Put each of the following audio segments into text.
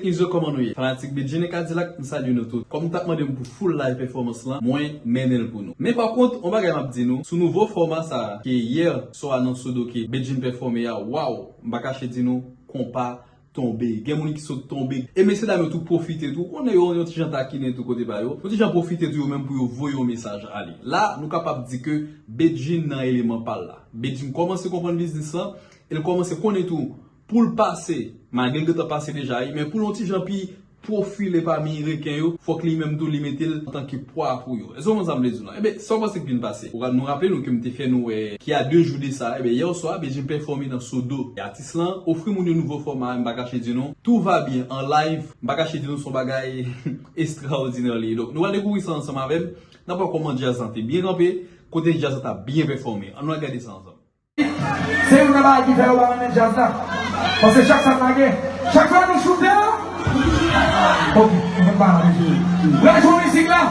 TakenewsTv comment nous y fanatique Bedjine K-DILAK, nous saluons nous tous. Comme nous avons demandé pour full live performance là, mwenl pour nous. Mais par contre, on va regarder dire nous, sur nouveau format ça, qui hier, soit annonce SOdo qui Bedjine performé, waouh, on va cacher dire nous, compas tomber, gen moun qui sont tombés. Et messieurs dames tout profiter tout. On est un petit gens taquiner tout côté ba yo. Petit gens profiter tout même pour envoyer un message aller. Là, nous capable dire que Bedjine nan élément par là. Bedjine commence à comprendre business là, elle commence à connaître tout pour le passer. Malgré que tu as passé déjà, mais pour l'autre gens puis profiler parmi les requins yo, faut que lui même tout lui mette en tant que poids pour yo. Est-ce qu'on ça me dit là? Eh ben, ça va c'est bien passé. Pour nous rappeler nous que m'était fait nous qui a 2 jours de ça. Eh ben hier soir, j'ai performé dans SOdo. Et artiste là offre mon nouveau format, m'pa cacher dit non. Tout va bien en live, m'pa cacher dit non son bagage extraordinaire. Donc nous allons découvrir ça ensemble avec. D'abord comment jazz santé bien campé, côté jazz a bien performé. On va regarder ça ensemble. C'est une balle qui fait au bas de jazz là. Parce que chaque fois nous shootons. Ok, on va pas la jouer musique là.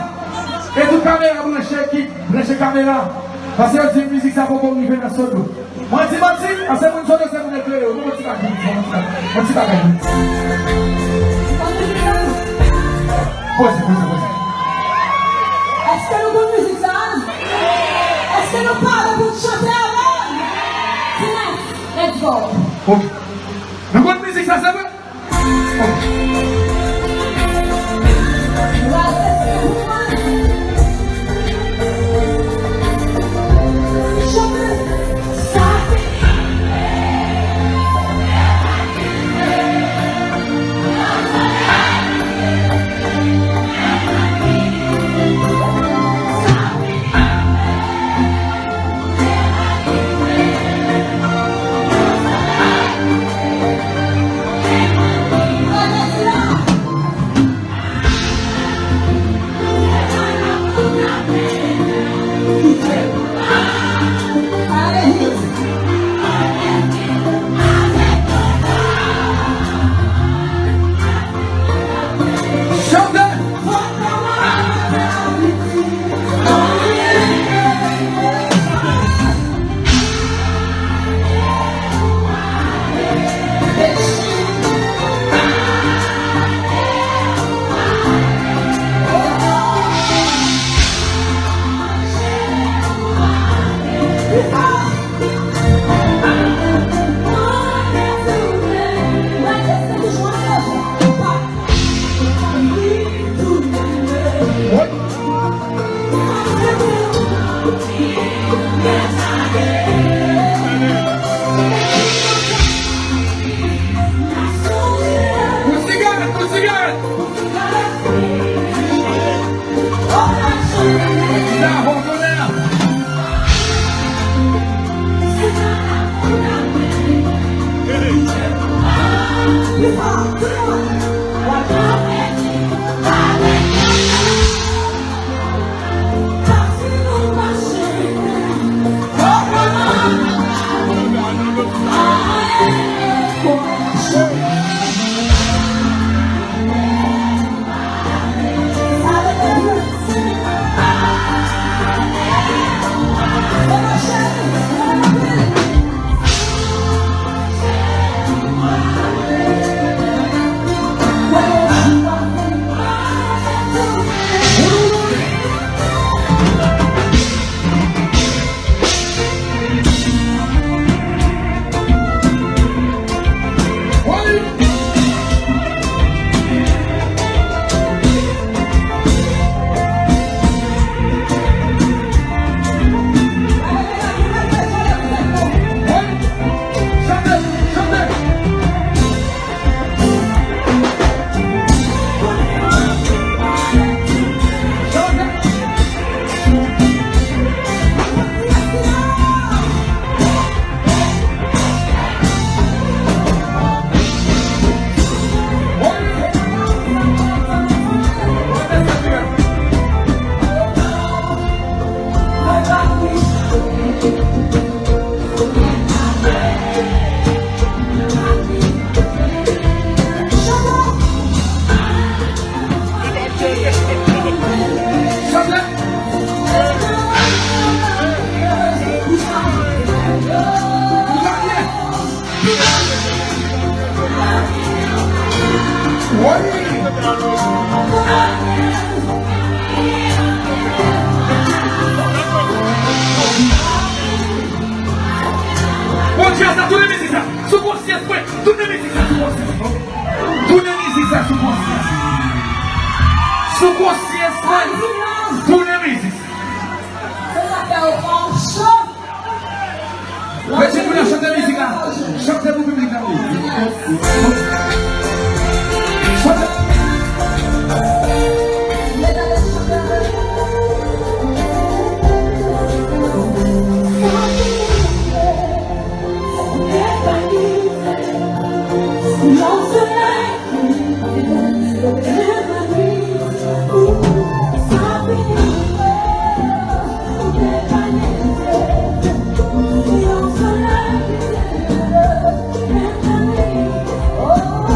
Et toute caméra brancher caméra. Parce que c'est musique ça pour qu'on y vienne dans SOdo. Moi c'est parti, c'est mon SOdo, c'est mon éclairé. On va tirer on tire Pose. Est-ce que nous bonne musique ça? Est-ce que nous parlons pour chanter avant? Let's go. Ok. Nous bonne musique ça c'est bon? Bon Dieu, ça, tous les musiques, ça, sous conscience, ouais, tous les musiques, ça, sous conscience, tous les musiques, ça, sous conscience. Sous conscience, ouais, tous les musiques. Ça s'appelle en chant. Ouais, j'ai voulu chanter la musique là. Chantez pour le public là. Chantez. Oh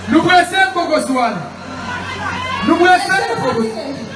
Nous pressons pour Goswan. Nous pressons pour Goswan.